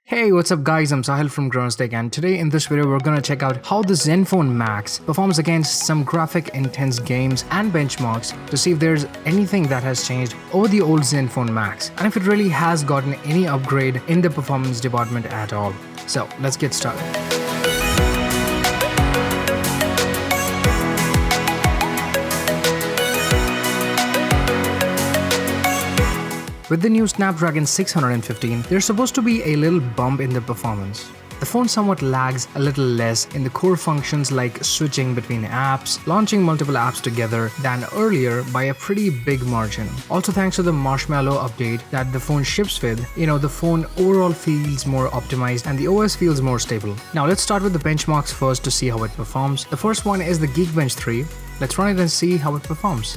Hey, what's up guys, I'm Sahil from Tech, and today in this video we're gonna check out how the Zenfone Max performs against some graphic intense games and benchmarks to see if there's anything that has changed over the old Zenfone Max and if it really has gotten any upgrade in the performance department at all. So let's get started. With the new Snapdragon 615, there's supposed to be a little bump in the performance. The phone somewhat lags a little less in the core functions like switching between apps, launching multiple apps together than earlier by a pretty big margin. Also thanks to the Marshmallow update that the phone ships with, the phone overall feels more optimized and the OS feels more stable. Now let's start with the benchmarks first to see how it performs. The first one is the Geekbench 3. Let's run it and see how it performs.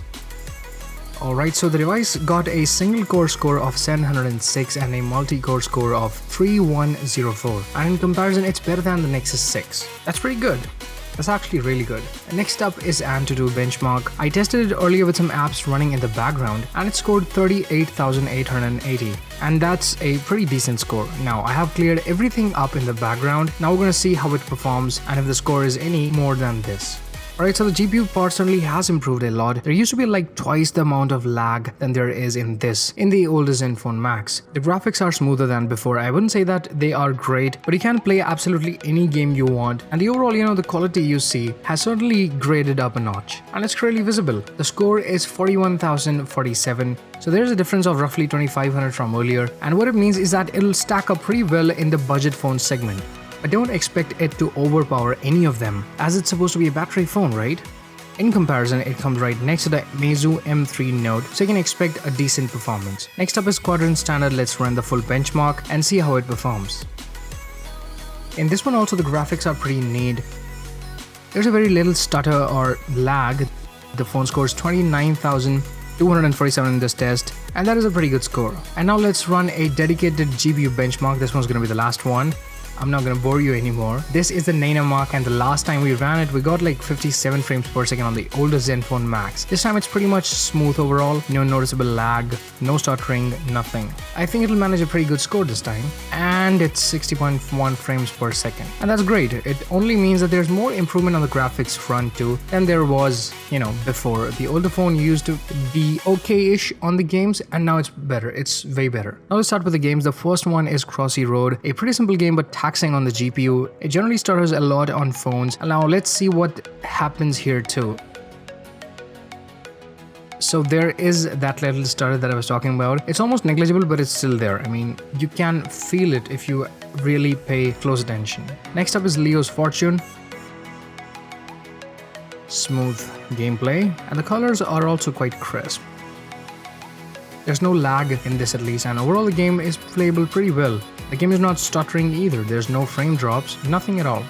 Alright, so the device got a single core score of 706 and a multi-core score of 3104, and in comparison it's better than the Nexus 6. That's pretty good. That's actually really good. Next up is Antutu benchmark. I tested it earlier with some apps running in the background and it scored 38,880, and that's a pretty decent score. Now I have cleared everything up in the background. Now we're gonna see how it performs and if the score is any more than this. Alright, so the GPU part certainly has improved a lot. There used to be like twice the amount of lag than there is in the older Zenfone Max. The graphics are smoother than before. I wouldn't say that they are great, but you can play absolutely any game you want. And the overall, the quality you see has certainly graded up a notch. And it's clearly visible. The score is 41,047. So there's a difference of roughly 2,500 from earlier. And what it means is that it'll stack up pretty well in the budget phone segment. But don't expect it to overpower any of them, as it's supposed to be a battery phone, right? In comparison, it comes right next to the Meizu M3 Note, so you can expect a decent performance. Next up is Quadrant Standard. Let's run the full benchmark and see how it performs. In this one also the graphics are pretty neat. There's a very little stutter or lag. The phone scores 29,247 in this test, and that is a pretty good score. And now let's run a dedicated GPU benchmark. This one's gonna be the last one. I'm not gonna bore you anymore. This is the Nano mark, and the last time we ran it, we got like 57 frames per second on the older Zenfone Max. This time it's pretty much smooth overall, no noticeable lag, no stuttering, nothing. I think it'll manage a pretty good score this time, and it's 60.1 frames per second. And that's great. It only means that there's more improvement on the graphics front too than there was, before. The older phone used to be okay-ish on the games, and now it's better. It's way better. Now let's start with the games. The first one is Crossy Road, a pretty simple game but taxing on the GPU. It generally stutters a lot on phones. And now let's see what happens here too. So there is that little stutter that I was talking about. It's almost negligible, but it's still there. I mean, you can feel it if you really pay close attention. Next up is Leo's Fortune. Smooth gameplay, and the colors are also quite crisp. There's no lag in this at least, and overall the game is playable pretty well. The game is not stuttering either. There's no frame drops, nothing at all.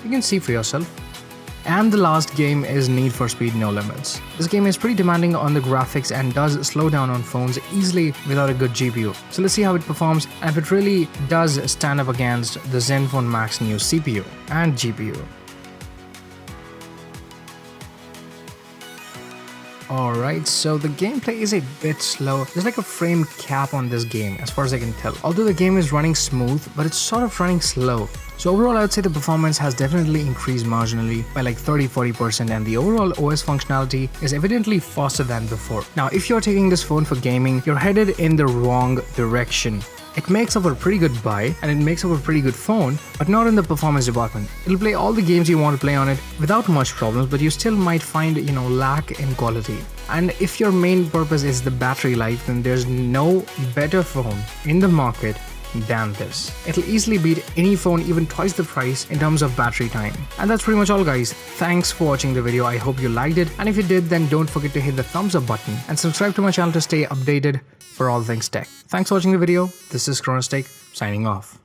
You can see for yourself. And the last game is Need for Speed No Limits. This game is pretty demanding on the graphics and does slow down on phones easily without a good GPU. So let's see how it performs and if it really does stand up against the Zenfone Max new CPU and GPU. Alright, so the gameplay is a bit slow. There's like a frame cap on this game as far as I can tell. Although the game is running smooth, but it's sort of running slow. So overall I would say the performance has definitely increased marginally by like 30-40%, and the overall OS functionality is evidently faster than before. Now if you're taking this phone for gaming, you're headed in the wrong direction. It makes up a pretty good buy and it makes up a pretty good phone, but not in the performance department. It'll play all the games you want to play on it without much problems, but you still might find, lack in quality. And if your main purpose is the battery life, then there's no better phone in the market than this. It'll easily beat any phone even twice the price in terms of battery time. And that's pretty much all guys. Thanks for watching the video. I hope you liked it, and if you did, then don't forget to hit the thumbs up button and subscribe to my channel to stay updated for all things tech. Thanks for watching the video. This is Tech signing off.